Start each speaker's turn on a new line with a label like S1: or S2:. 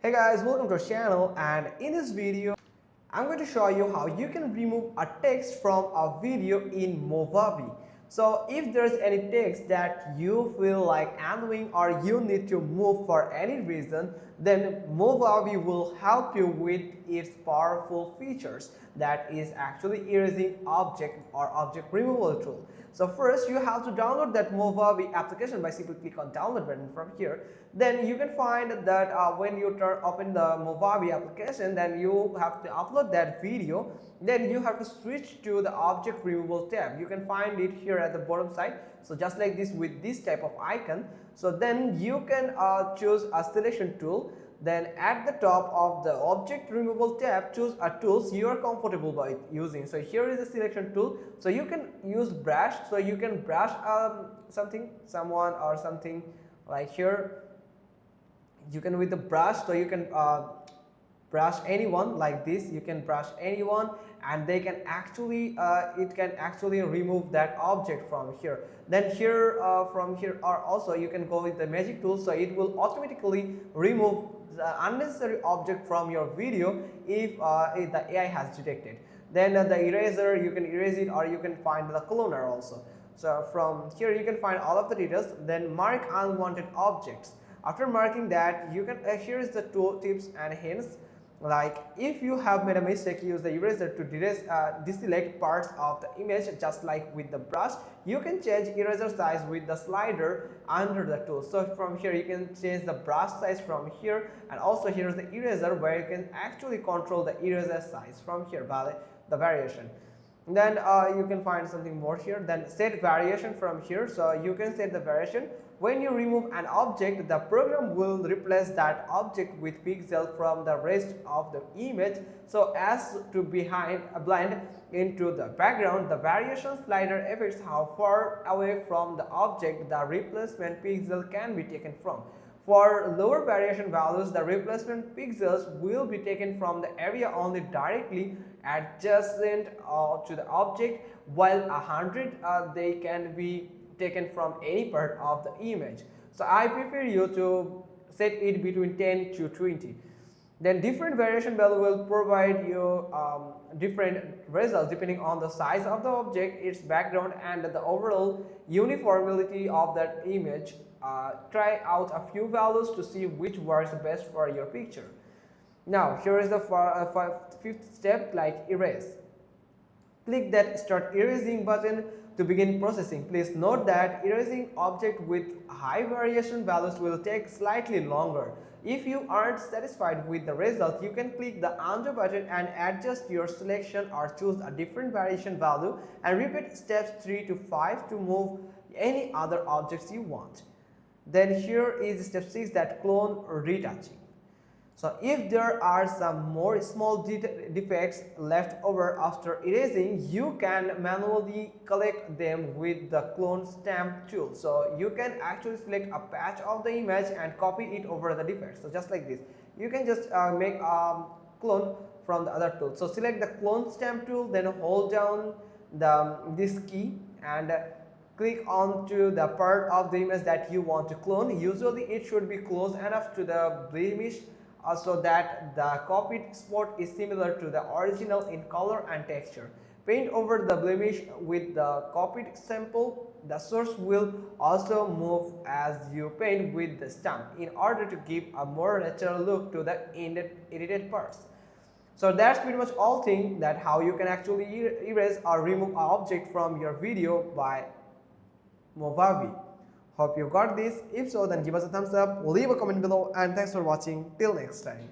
S1: Hey guys, welcome to our channel, and in this video I'm going to show you how you can remove a text from a video in Movavi. So if there's any text that you feel like annoying or you need to move for any reason, then Movavi will help you with its powerful features, that is actually erasing object or object removal tool. So first you have to download that Movavi application by simply click on download button from here. Then you can find that when you open the Movavi application, then you have to upload that video. Then you have to switch to the object removal tab. You can find it here at the bottom side. So just like this with this type of icon. So then you can choose a selection tool. Then at the top of the object removal tab, choose a tools you are comfortable by using. So here is the selection tool. So you can use brush. So you can brush someone or something like here. You can with the brush, so you can brush anyone like this. You can brush anyone and they can actually it can actually remove that object from here. Then here from here, or also you can go with the magic tool, so it will automatically remove the unnecessary object from your video if the AI has detected. Then the eraser, you can erase it, or you can find the cloner also. So from here you can find all of the details. Then mark unwanted objects. After marking that, you can here is the two tips and hints. Like if you have made a mistake, use the eraser to deselect parts of the image. Just like with the brush, you can change eraser size with the slider under the tool. So from here you can change the brush size from here, and also here is the eraser where you can actually control the eraser size from here, the variation. Then you can find something more here. Then set variation from here. So you can set the variation. When you remove an object, the program will replace that object with pixel from the rest of the image, so as to blend into the background. The variation slider affects how far away from the object the replacement pixel can be taken from. For lower variation values, the replacement pixels will be taken from the area only directly adjacent to the object, while 100 they can be taken from any part of the image. So I prefer you to set it between 10 to 20. Then different variation value will provide you different results depending on the size of the object, its background, and the overall uniformity of that image. Try out a few values to see which works best for your picture. Now here is the fifth step, like erase. Click that start erasing button to begin processing. Please note that erasing object with high variation values will take slightly longer. If you aren't satisfied with the result, you can click the undo button and adjust your selection or choose a different variation value, and repeat steps 3 to 5 to move any other objects you want. Then here is step 6, that clone retouching. So if there are some more small defects left over after erasing, you can manually collect them with the clone stamp tool. So you can actually select a patch of the image and copy it over the defects. So just like this, you can just make a clone from the other tool. So select the clone stamp tool, then hold down this key and click onto the part of the image that you want to clone. Usually it should be close enough to the blemish so that the copied spot is similar to the original in color and texture. Paint over the blemish with the copied sample. The source will also move as you paint with the stamp in order to give a more natural look to the edited parts. So that's pretty much all thing that how you can actually erase or remove an object from your video by Movavi. Hope you got this. If so, then give us a thumbs up, leave a comment below, and thanks for watching. Till next time.